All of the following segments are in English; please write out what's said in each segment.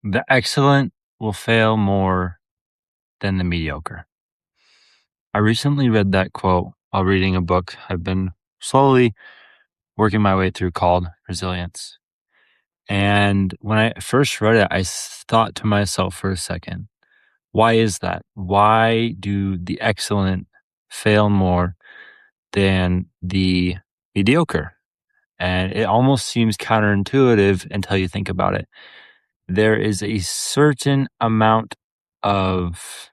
The excellent will fail more than the mediocre. I recently read that quote while reading a book I've been slowly working my way through called Resilience. And when I first read it, thought to myself for a second, why is that? Why do the excellent fail more than the mediocre? And it almost seems counterintuitive until you think about it. There is a certain amount of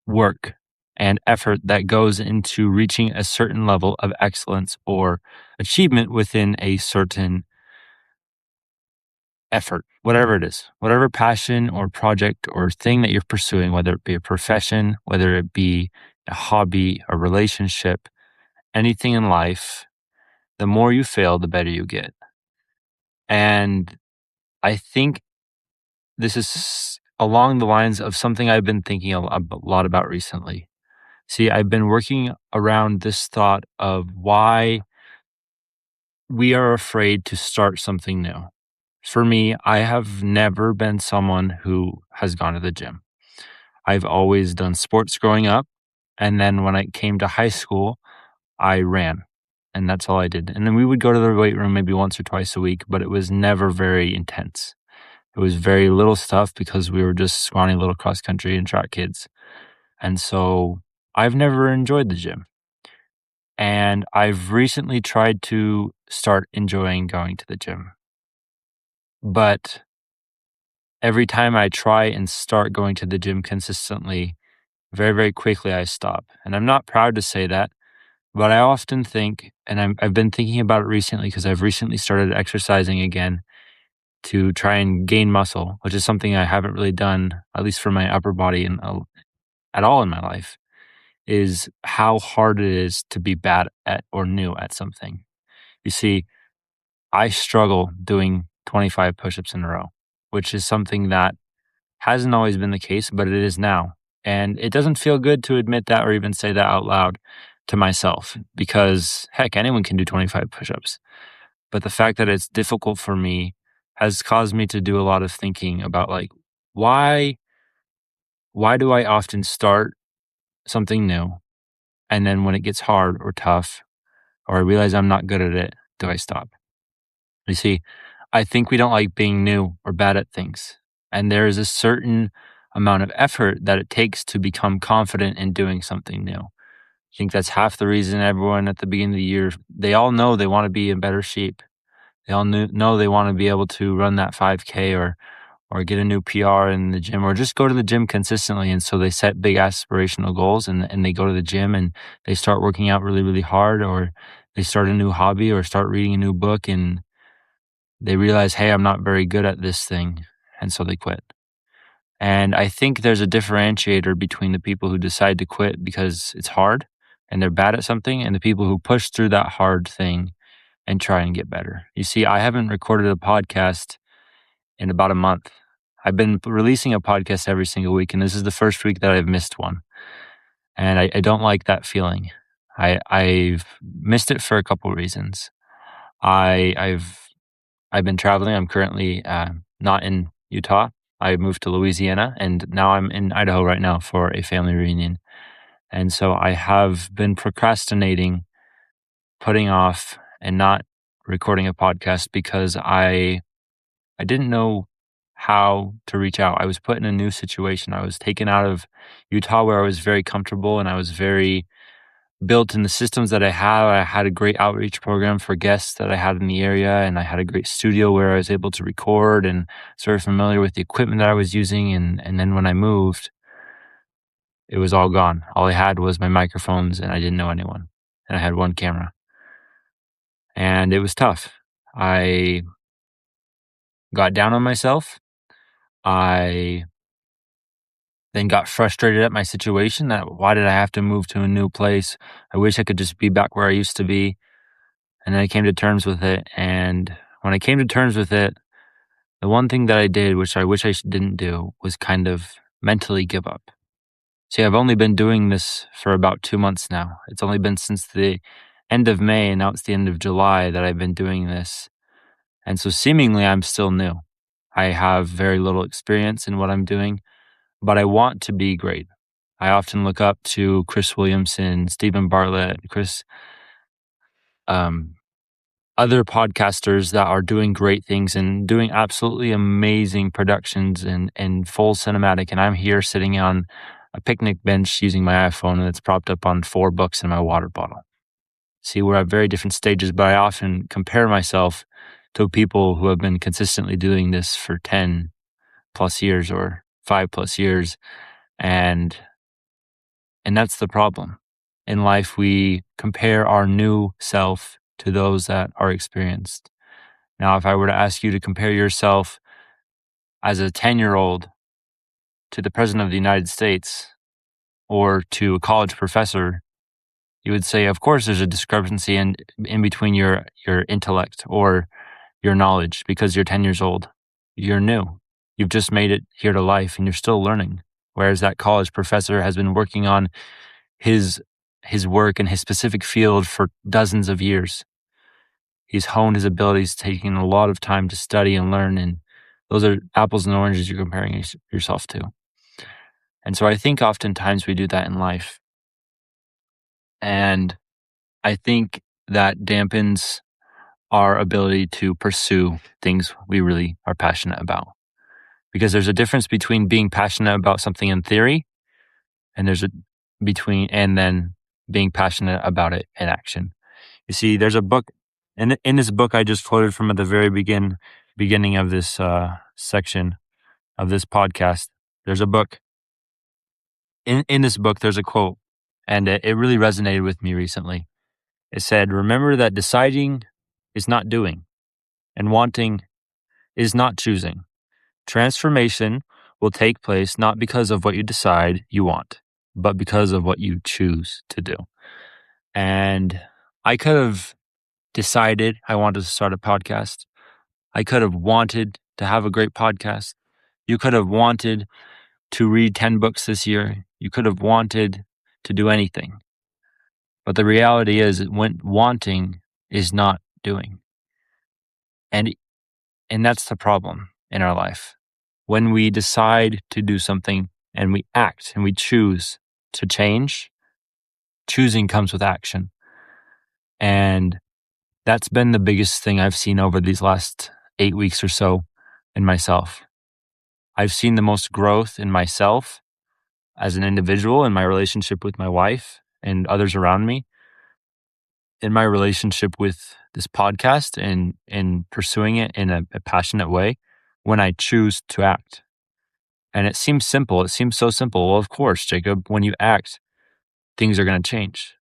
work and effort that goes into reaching a certain level of excellence or achievement within a certain effort, whatever it is, whatever passion or project or thing that you're pursuing, whether it be a profession, whether it be a hobby, a relationship, anything in life, the more you fail, the better you get. And I think this is along the lines of something I've been thinking a lot about recently. See, I've been working around this thought of why we are afraid to start something new. For me, I have never been someone who has gone to the gym. I've always done sports growing up. And then when I came to high school, I ran. And that's all I did. And then we would go to the weight room maybe once or twice a week, but it was never very intense. It was very little stuff because we were just scrawny little cross country and track kids. And so I've never enjoyed the gym. And I've recently tried to start enjoying going to the gym. But every time I try and start going to the gym consistently, very, very quickly I stop. And I'm not proud to say that, but I often think, and I've been thinking about it recently because I've recently started exercising again to try and gain muscle, which is something I haven't really done, at least for my upper body at all in my life, is how hard it is to be bad at or new at something. You see, I struggle doing 25 push-ups in a row, which is something that hasn't always been the case, but it is now. And it doesn't feel good to admit that or even say that out loud to myself because heck, anyone can do 25 push-ups. But the fact that it's difficult for me has caused me to do a lot of thinking about like why why do I often start something new and then when it gets hard or tough or I realize I'm not good at it, do I stop? You see, I think we don't like being new or bad at things. And there is a certain amount of effort that it takes to become confident in doing something new. I think that's half the reason everyone at the beginning of the year, they all know they want to be in better shape. They all know they want to be able to run that 5K or get a new PR in the gym or just go to the gym consistently. And so they set big aspirational goals and they go to the gym and they start working out really, really hard or they start a new hobby or start reading a new book and they realize, hey, I'm not very good at this thing. And so they quit. And I think there's a differentiator between the people who decide to quit because it's hard and they're bad at something and the people who push through that hard thing and try and get better. You see, I haven't recorded a podcast in about a month. I've been releasing a podcast every single week, and this is the first week that I've missed one. And I don't like that feeling. I've missed it for a couple reasons. I've been traveling. I'm currently not in Utah. I moved to Louisiana, and now I'm in Idaho right now for a family reunion. And so I have been procrastinating, putting off, and not recording a podcast because I didn't know how to reach out. I was put in a new situation. I was taken out of Utah where I was very comfortable and I was very built in the systems that I have. I had a great outreach program for guests that I had in the area, and I had a great studio where I was able to record and sort of familiar with the equipment that I was using. And then when I moved, it was all gone. All I had was my microphones, and I didn't know anyone. And I had one camera, and it was tough. I got down on myself. I then got frustrated at my situation that why did I have to move to a new place? I wish I could just be back where I used to be. And then I came to terms with it. And when I came to terms with it, the one thing that I did, which I wish I didn't do, was kind of mentally give up. See, I've only been doing this for about 2 months now. It's only been since the end of May, and now it's the end of July that I've been doing this. And so seemingly I'm still new. I have very little experience in what I'm doing, but I want to be great. I often look up to Chris Williamson, Stephen Bartlett, um, other podcasters that are doing great things and doing absolutely amazing productions and full cinematic. And I'm here sitting on a picnic bench using my iPhone and it's propped up on 4 books and my water bottle. See, we're at very different stages, but I often compare myself to people who have been consistently doing this for 10 plus years or 5 plus years. And that's the problem. In life, we compare our new self to those that are experienced. Now, if I were to ask you to compare yourself as a 10-year-old to the President of the United States or to a college professor, you would say, of course, there's a discrepancy in between your intellect or your knowledge because you're 10 years old. You're new. You've just made it here to life and you're still learning. Whereas that college professor has been working on his work in his specific field for dozens of years. He's honed his abilities, taking a lot of time to study and learn, and those are apples and oranges you're comparing yourself to. And so I think oftentimes we do that in life. And I think that dampens our ability to pursue things we really are passionate about. Because there's a difference between being passionate about something in theory and then being passionate about it in action. You see, there's a book, and in this book I just quoted from at the very beginning of this section of this podcast. There's a book. In this book, there's a quote, and it really resonated with me recently. It said, "Remember that deciding is not doing, and wanting is not choosing. Transformation will take place not because of what you decide you want, but because of what you choose to do." And I could have decided I wanted to start a podcast. I could have wanted to have a great podcast. You could have wanted to read 10 books this year. You could have wanted to do anything. But the reality is when wanting is not doing. And that's the problem in our life. When we decide to do something and we act and we choose to change, choosing comes with action. And that's been the biggest thing I've seen over these last 8 weeks or so in myself. I've seen the most growth in myself as an individual, in my relationship with my wife and others around me, in my relationship with this podcast and pursuing it in a passionate way when I choose to act. And it seems simple. It seems so simple. Well, of course, Jacob, when you act, things are going to change.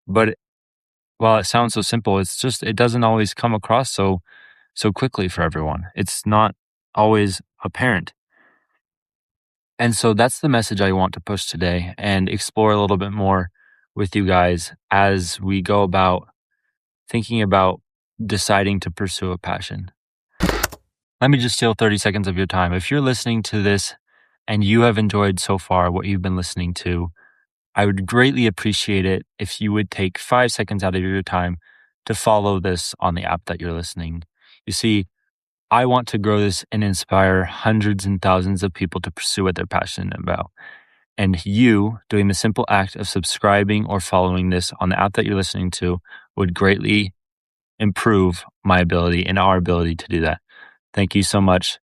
But while it sounds so simple, it doesn't always come across so quickly for everyone. It's not always apparent. And so that's the message I want to push today and explore a little bit more with you guys as we go about thinking about deciding to pursue a passion. Let me just steal 30 seconds of your time. If you're listening to this and you have enjoyed so far what you've been listening to, I would greatly appreciate it if you would take 5 seconds out of your time to follow this on the app that you're listening. You see, I want to grow this and inspire hundreds and thousands of people to pursue what they're passionate about. And you doing the simple act of subscribing or following this on the app that you're listening to would greatly improve my ability and our ability to do that. Thank you so much.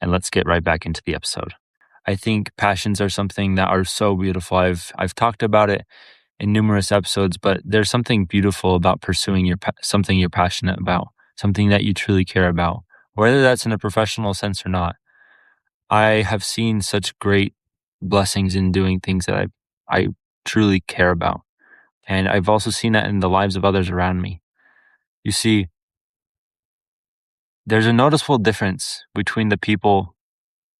And let's get right back into the episode. I think passions are something that are so beautiful. I've talked about it in numerous episodes, but there's something beautiful about pursuing something you're passionate about, something that you truly care about, whether that's in a professional sense or not. I have seen such great blessings in doing things that I truly care about. And I've also seen that in the lives of others around me. You see, there's a noticeable difference between the people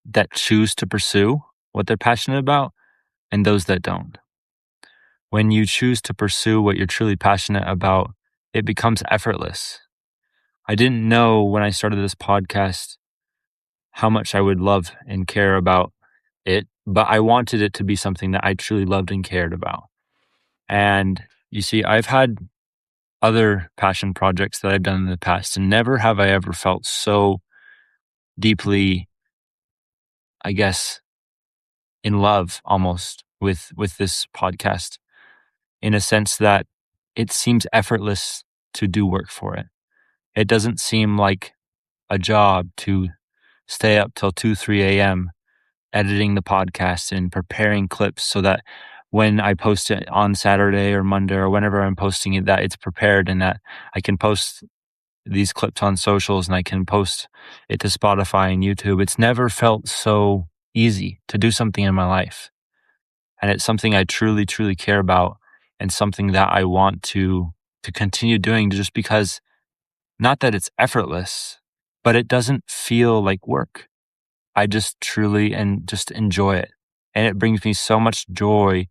that choose to pursue what they're passionate about and those that don't. When you choose to pursue what you're truly passionate about, it becomes effortless. I didn't know when I started this podcast how much I would love and care about it, but I wanted it to be something that I truly loved and cared about. And you see, I've had other passion projects that I've done in the past, and never have I ever felt so deeply I guess, in love almost with this podcast, in a sense that it seems effortless to do work for it. It doesn't seem like a job to stay up till 2, 3 a.m. editing the podcast and preparing clips so that when I post it on Saturday or Monday or whenever I'm posting it, that it's prepared and that I can post these clips on socials and I can post it to Spotify and YouTube. It's never felt so easy to do something in my life. And it's something I truly, truly care about and something that I want to continue doing just because not that it's effortless, but it doesn't feel like work. I just truly and just enjoy it. And it brings me so much joy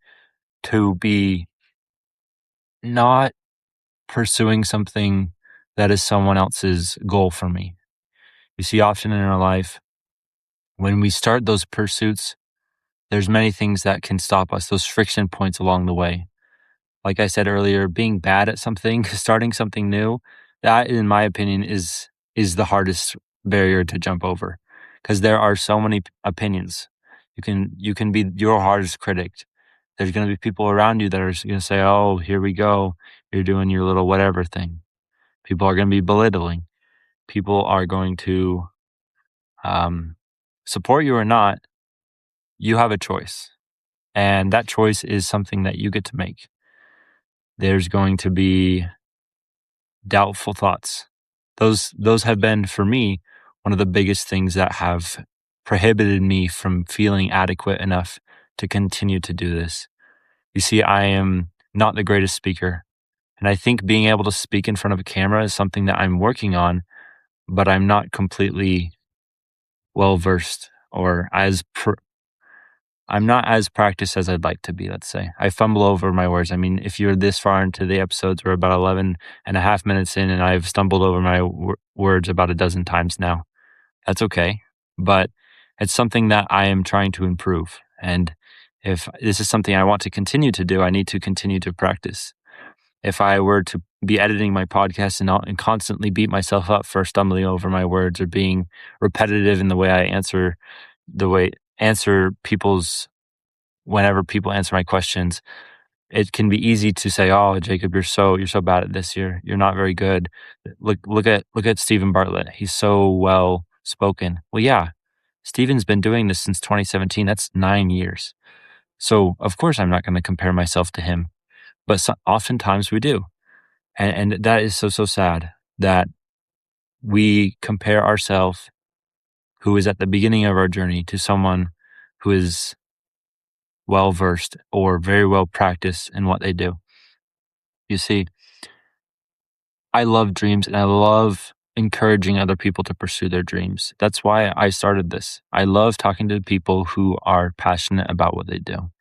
to be not pursuing something that is someone else's goal for me. You see, often in our life, when we start those pursuits, there's many things that can stop us, those friction points along the way. Like I said earlier, being bad at something, starting something new, that in my opinion is the hardest barrier to jump over because there are so many opinions. You can be your hardest critic. There's going to be people around you that are going to say, "Oh, here we go. You're doing your little whatever thing." People are going to be belittling. People are going to um, support you or not. You have a choice, and that choice is something that you get to make. There's going to be doubtful thoughts. Those have been for me one of the biggest things that have prohibited me from feeling adequate enough to continue to do this. You see, I am not the greatest speaker, and I think being able to speak in front of a camera is something that I'm working on, but I'm not completely well versed or I'm not as practiced as I'd like to be, let's say. I fumble over my words. I mean, if you're this far into the episodes, we're about 11 and a half minutes in, and I've stumbled over my words about a dozen times now. That's okay. But it's something that I am trying to improve. And if this is something I want to continue to do, I need to continue to practice. If I were to be editing my podcast and constantly beat myself up for stumbling over my words or being repetitive in the way I answer people's whenever people answer my questions, it can be easy to say, "Oh, Jacob, you're so bad at this. You're not very good. Look at Stephen Bartlett. He's so well spoken." Well, yeah, Stephen's been doing this since 2017. That's 9 years. So of course I'm not going to compare myself to him, but oftentimes we do, and that is so sad that we compare ourselves, who is at the beginning of our journey, to someone who is well versed or very well practiced in what they do. You see, I love dreams and I love encouraging other people to pursue their dreams. That's why I started this. I love talking to people who are passionate about what they do.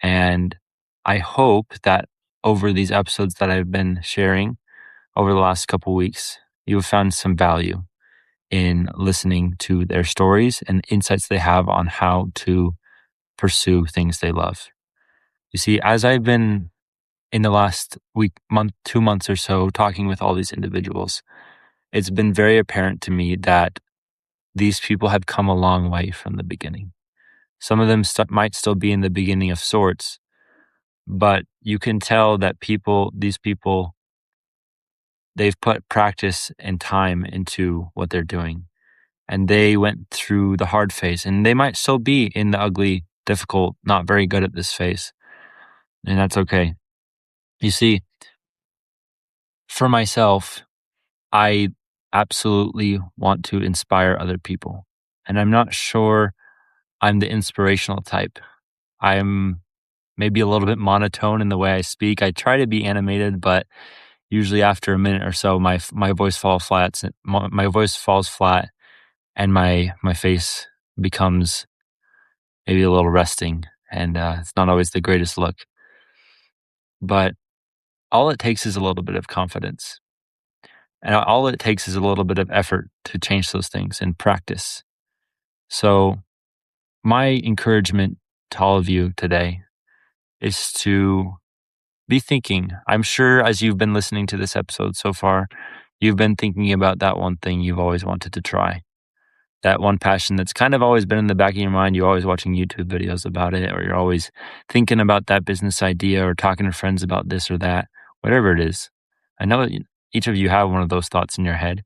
And I hope that over these episodes that I've been sharing over the last couple weeks, you have found some value in listening to their stories and insights they have on how to pursue things they love. You see, as I've been in the last week, month, 2 months or so, talking with all these individuals, it's been very apparent to me that these people have come a long way from the beginning. Some of them might still be in the beginning of sorts, but you can tell that these people, they've put practice and time into what they're doing. And they went through the hard phase, and they might still be in the ugly, difficult, not very good at this phase. And that's okay. You see, for myself, I absolutely want to inspire other people. And I'm not sure I'm the inspirational type. I'm maybe a little bit monotone in the way I speak. I try to be animated, but usually after a minute or so, my voice falls flat. My voice falls flat, and my face becomes maybe a little resting, and it's not always the greatest look. But all it takes is a little bit of confidence, and all it takes is a little bit of effort to change those things and practice. So my encouragement to all of you today is to be thinking. I'm sure as you've been listening to this episode so far, you've been thinking about that one thing you've always wanted to try, that one passion that's kind of always been in the back of your mind. You're always watching YouTube videos about it, or you're always thinking about that business idea or talking to friends about this or that, whatever it is. I know that each of you have one of those thoughts in your head,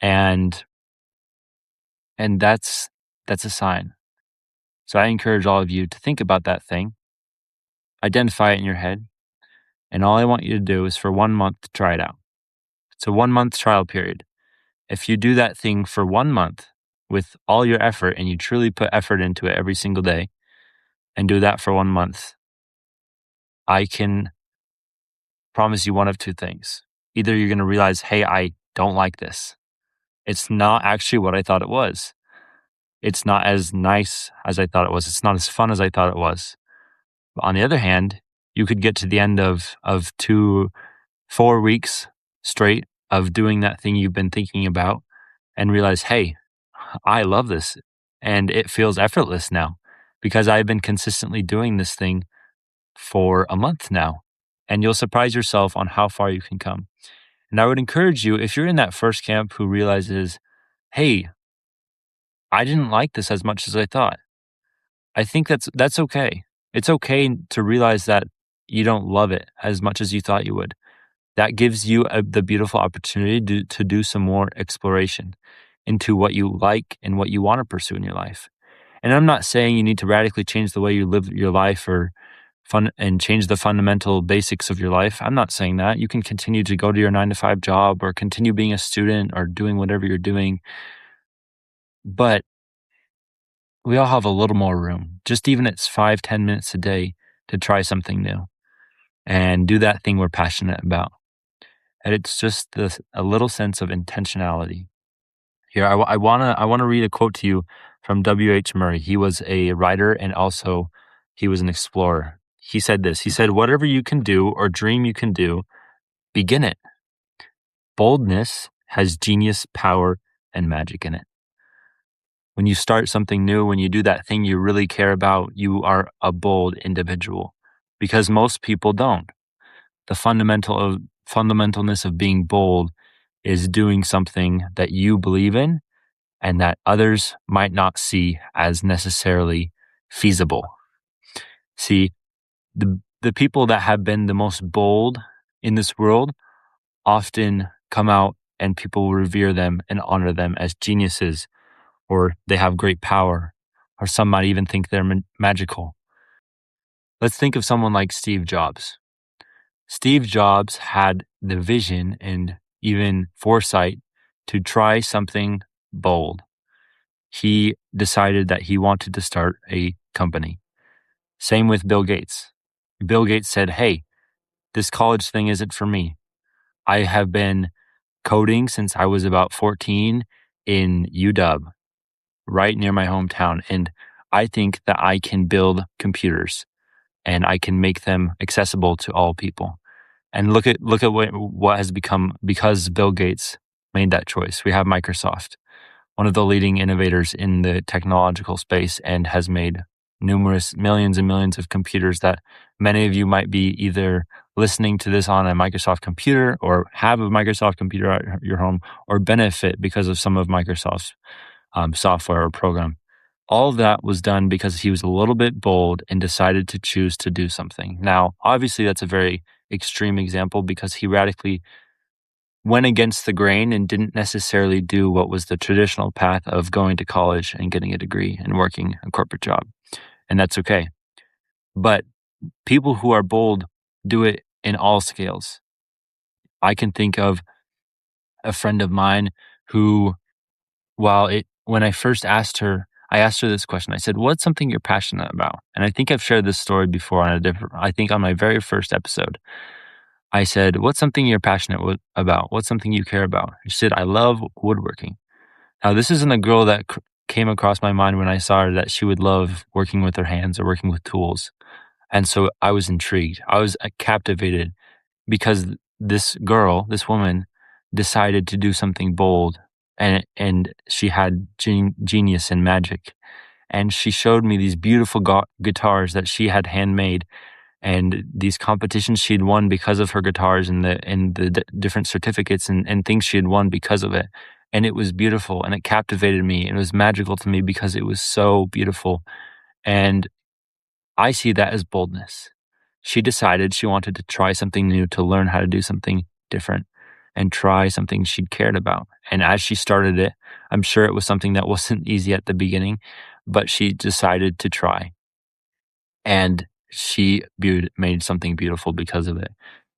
and that's a sign. So I encourage all of you to think about that thing, identify it in your head, and all I want you to do is for 1 month to try it out. It's a 1 month trial period. If you do that thing for 1 month with all your effort and you truly put effort into it every single day and do that for 1 month, I can promise you one of two things. Either you're going to realize, hey, I don't like this. It's not actually what I thought it was. It's not as nice as I thought it was. It's not as fun as I thought it was. But on the other hand, you could get to the end of 4 weeks straight of doing that thing you've been thinking about and realize, hey, I love this and it feels effortless now because I've been consistently doing this thing for a month now. And you'll surprise yourself on how far you can come. And I would encourage you, if you're in that first camp who realizes, hey, I didn't like this as much as I thought. I think that's okay. It's okay to realize that you don't love it as much as you thought you would. That gives you the beautiful opportunity to do some more exploration into what you like and what you want to pursue in your life. And I'm not saying you need to radically change the way you live your life or change the fundamental basics of your life. I'm not saying that. You can continue to go to your 9 to 5 job or continue being a student or doing whatever you're doing. But we all have a little more room, just even it's 5-10 minutes a day to try something new and do that thing we're passionate about. And it's just a little sense of intentionality. Here, I wanna read a quote to you from W.H. Murray. He was a writer and also he was an explorer. He said this. He said, "Whatever you can do or dream you can do, begin it. Boldness has genius, power, and magic in it." When you start something new, when you do that thing you really care about, you are a bold individual because most people don't. The fundamentalness of being bold is doing something that you believe in and that others might not see as necessarily feasible. See, the people that have been the most bold in this world often come out and people revere them and honor them as geniuses, or they have great power, or some might even think they're magical. Let's think of someone like Steve Jobs. Steve Jobs had the vision and even foresight to try something bold. He decided that he wanted to start a company. Same with Bill Gates. Bill Gates said, hey, this college thing isn't for me. I have been coding since I was about 14 in UW, right near my hometown. And I think that I can build computers and I can make them accessible to all people. And look at what has become because Bill Gates made that choice. We have Microsoft, one of the leading innovators in the technological space, and has made numerous millions and millions of computers that many of you might be either listening to this on a Microsoft computer or have a Microsoft computer at your home or benefit because of some of Microsoft's software or program. All of that was done because he was a little bit bold and decided to choose to do something. Now, obviously, that's a very extreme example because he radically went against the grain and didn't necessarily do what was the traditional path of going to college and getting a degree and working a corporate job. And that's okay. But people who are bold do it in all scales. I can think of a friend of mine who, when I first asked her, I asked her this question. I said, what's something you're passionate about? And I think I've shared this story before on my very first episode. I said, what's something you're passionate about? What's something you care about? She said, I love woodworking. Now, this isn't a girl that came across my mind when I saw her that she would love working with her hands or working with tools. And so I was intrigued. I was captivated because this woman decided to do something bold and she had genius and magic. And she showed me these beautiful guitars that she had handmade and these competitions she had won because of her guitars and the different certificates and things she had won because of it. And it was beautiful and it captivated me. It was magical to me because it was so beautiful. And I see that as boldness. She decided she wanted to try something new, to learn how to do something different and try something she cared about. And as she started it, I'm sure it was something that wasn't easy at the beginning, but she decided to try. And she made something beautiful because of it.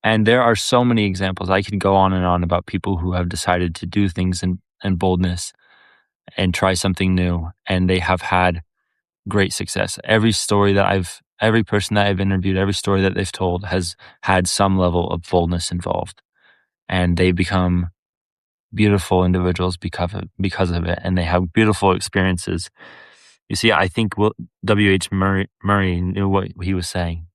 And there are so many examples. I could go on and on about people who have decided to do things in boldness and try something new, and they have had great success. Every person that I've interviewed, every story that they've told has had some level of boldness involved, and they become beautiful individuals because of it, and they have beautiful experiences. You see, I think W.H. Murray knew what he was saying.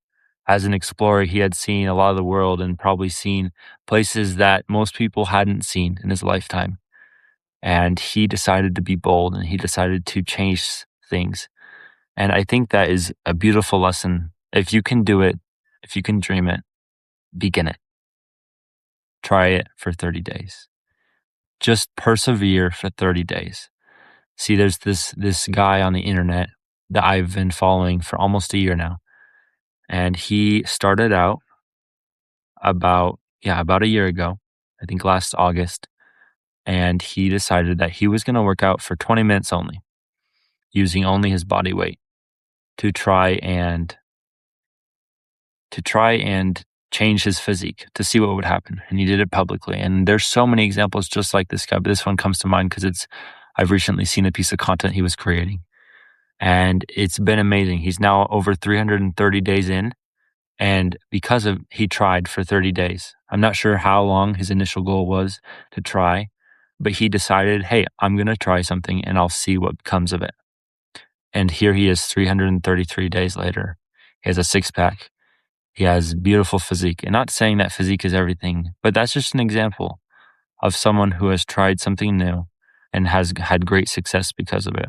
As an explorer, he had seen a lot of the world and probably seen places that most people hadn't seen in his lifetime. And he decided to be bold and he decided to change things. And I think that is a beautiful lesson. If you can do it, if you can dream it, begin it. Try it for 30 days. Just persevere for 30 days. See, there's this guy on the internet that I've been following for almost a year now. And he started out about a year ago, I think last August, and he decided that he was going to work out for 20 minutes only, using only his body weight to try and change his physique to see what would happen. And he did it publicly. And there's so many examples just like this guy, but this one comes to mind because I've recently seen a piece of content he was creating. And it's been amazing. He's now over 330 days in. And he tried for 30 days. I'm not sure how long his initial goal was to try, but he decided, hey, I'm going to try something and I'll see what comes of it. And here he is 333 days later. He has a six pack. He has beautiful physique. And not saying that physique is everything, but that's just an example of someone who has tried something new and has had great success because of it.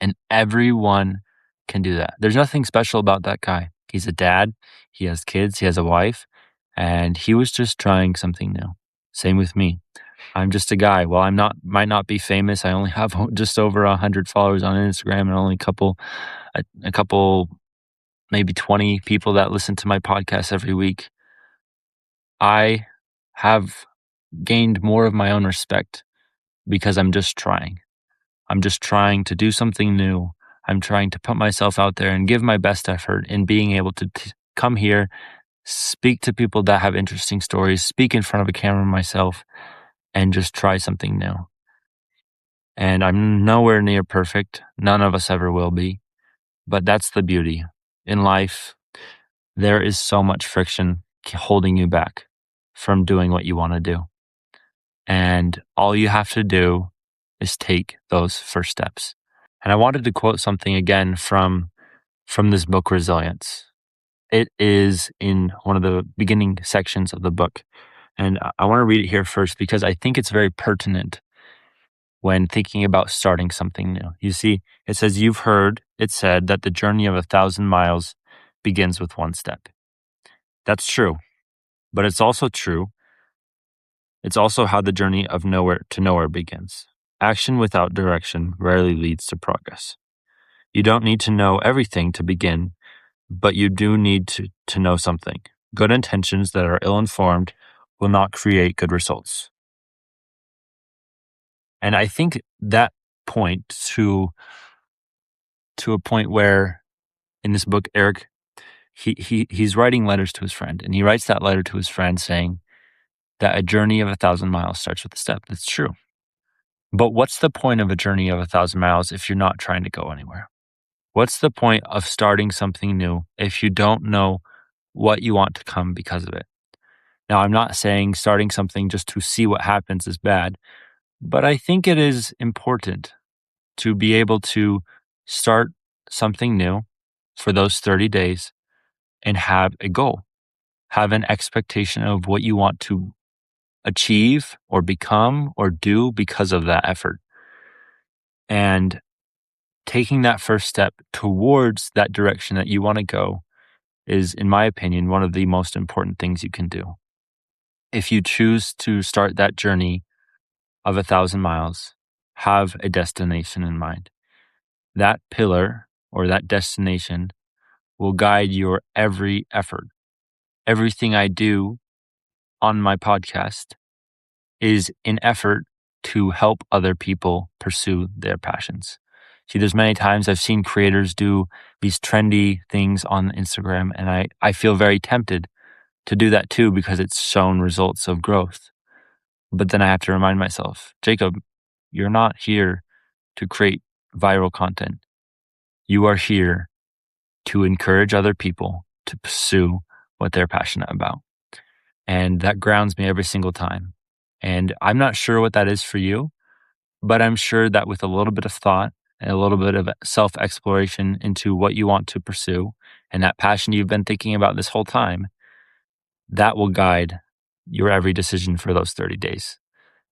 And everyone can do that. There's nothing special about that guy. He's a dad, he has kids, he has a wife, and he was just trying something new. Same with me. I'm just a guy. Well, might not be famous. I only have just over 100 followers on Instagram and only a couple, maybe 20 people that listen to my podcast every week. I have gained more of my own respect because I'm just trying. I'm just trying to do something new. I'm trying to put myself out there and give my best effort in being able to come here, speak to people that have interesting stories, speak in front of a camera myself, and just try something new. And I'm nowhere near perfect. None of us ever will be. But that's the beauty. In life, there is so much friction holding you back from doing what you want to do. And all you have to do is take those first steps. And I wanted to quote something again from this book, Resilience. It is in one of the beginning sections of the book. And I want to read it here first because I think it's very pertinent when thinking about starting something new. You see, it says, "You've heard it said that the journey of 1,000 miles begins with one step." That's true. But it's also true. It's also how the journey of nowhere to nowhere begins. Action without direction rarely leads to progress. You don't need to know everything to begin, but you do need to know something. Good intentions that are ill-informed will not create good results. And I think that point to a point where in this book, Eric, he's writing letters to his friend, and he writes that letter to his friend saying that a journey of 1,000 miles starts with a step. That's true. But what's the point of a journey of 1,000 miles if you're not trying to go anywhere? What's the point of starting something new if you don't know what you want to come because of it? Now, I'm not saying starting something just to see what happens is bad, but I think it is important to be able to start something new for those 30 days and have a goal, have an expectation of what you want to achieve or become or do because of that effort. And taking that first step towards that direction that you want to go is, in my opinion, one of the most important things you can do. If you choose to start that journey of 1,000 miles have a destination in mind. That pillar or that destination will guide your every effort. Everything I do on my podcast is an effort to help other people pursue their passions. See, there's many times I've seen creators do these trendy things on Instagram, and I feel very tempted to do that too because it's shown results of growth. But then I have to remind myself, Jacob, you're not here to create viral content. You are here to encourage other people to pursue what they're passionate about. And that grounds me every single time. And I'm not sure what that is for you, but I'm sure that with a little bit of thought and a little bit of self exploration into what you want to pursue and that passion you've been thinking about this whole time, that will guide your every decision for those 30 days.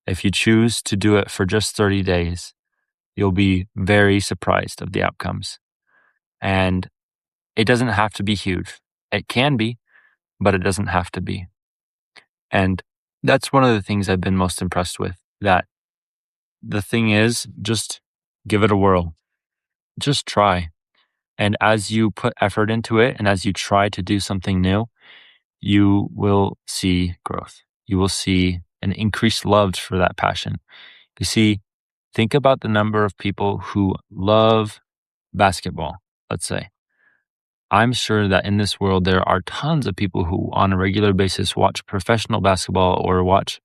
If you choose to do it for just 30 days, you'll be very surprised of the outcomes. And it doesn't have to be huge. It can be, but it doesn't have to be. And that's one of the things I've been most impressed with, that the thing is, just give it a whirl. Just try. And as you put effort into it and as you try to do something new, you will see growth. You will see an increased love for that passion. You see, think about the number of people who love basketball, let's say. I'm sure that in this world, there are tons of people who on a regular basis watch professional basketball or watch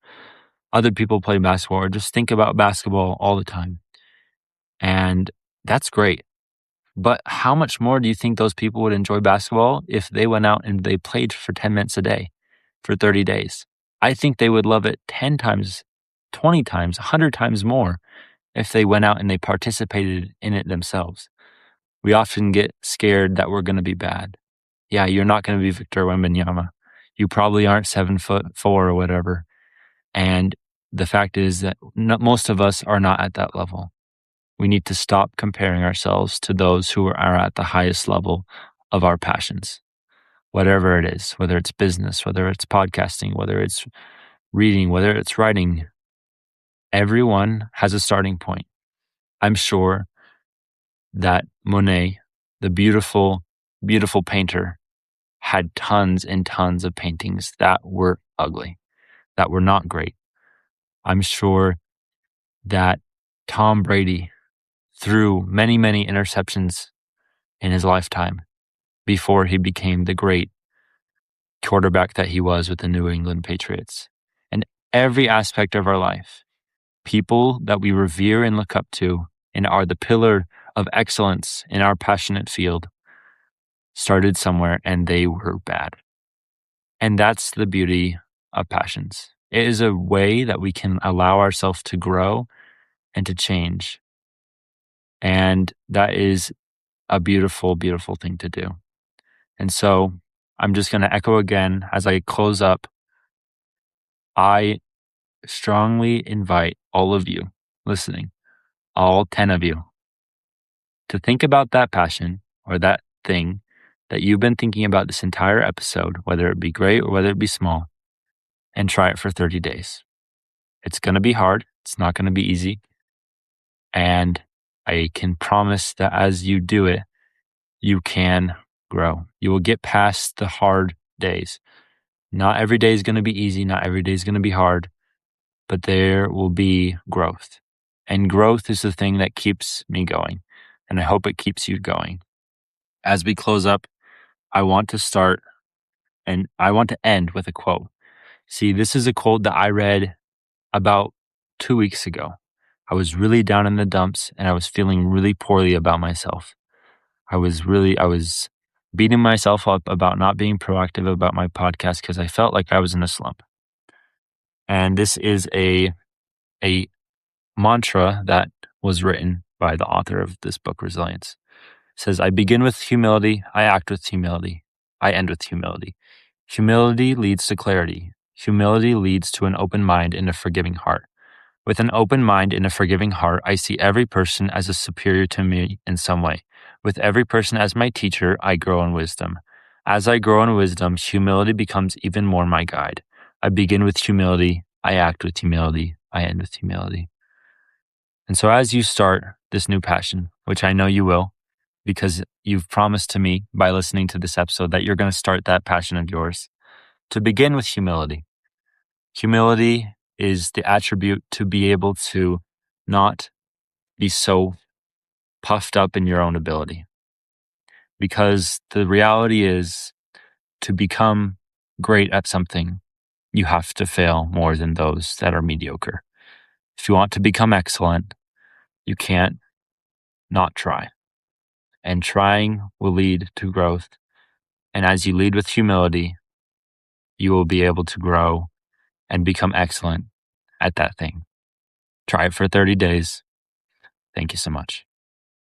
other people play basketball or just think about basketball all the time. And that's great. But how much more do you think those people would enjoy basketball if they went out and they played for 10 minutes a day for 30 days? I think they would love it 10 times, 20 times, 100 times more if they went out and they participated in it themselves. We often get scared that we're going to be bad. Yeah, you're not going to be Victor Wembanyama. You probably aren't 7'4" or whatever. And the fact is that most of us are not at that level. We need to stop comparing ourselves to those who are at the highest level of our passions, whatever it is, whether it's business, whether it's podcasting, whether it's reading, whether it's writing. Everyone has a starting point. I'm sure that Monet, the beautiful, beautiful painter, had tons and tons of paintings that were ugly, that were not great. I'm sure that Tom Brady threw many, many interceptions in his lifetime before he became the great quarterback that he was with the New England Patriots. And every aspect of our life, people that we revere and look up to and are the pillar of excellence in our passionate field started somewhere and they were bad. And that's the beauty of passions. It is a way that we can allow ourselves to grow and to change. And that is a beautiful, beautiful thing to do. And so I'm just going to echo again as I close up. I strongly invite all of you listening, all 10 of you, to think about that passion or that thing that you've been thinking about this entire episode, whether it be great or whether it be small, and try it for 30 days. It's going to be hard. It's not going to be easy. And I can promise that as you do it, you can grow. You will get past the hard days. Not every day is going to be easy. Not every day is going to be hard, but there will be growth. And growth is the thing that keeps me going. And I hope it keeps you going. As we close up, I want to start and I want to end with a quote. See, this is a quote that I read about 2 weeks ago. I was really down in the dumps and I was feeling really poorly about myself. I was beating myself up about not being proactive about my podcast because I felt like I was in a slump. And this is a mantra that was written by the author of this book, Resilience. It says, I begin with humility, I act with humility, I end with humility. Humility leads to clarity. Humility leads to an open mind and a forgiving heart. With an open mind and a forgiving heart, I see every person as a superior to me in some way. With every person as my teacher, I grow in wisdom. As I grow in wisdom, humility becomes even more my guide. I begin with humility, I act with humility, I end with humility. And so as you start this new passion, which I know you will, because you've promised to me by listening to this episode that you're going to start that passion of yours, to begin with humility. Humility is the attribute to be able to not be so puffed up in your own ability. Because the reality is, to become great at something, you have to fail more than those that are mediocre. If you want to become excellent, you can't not try. And trying will lead to growth. And as you lead with humility, you will be able to grow and become excellent at that thing. Try it for 30 days. Thank you so much.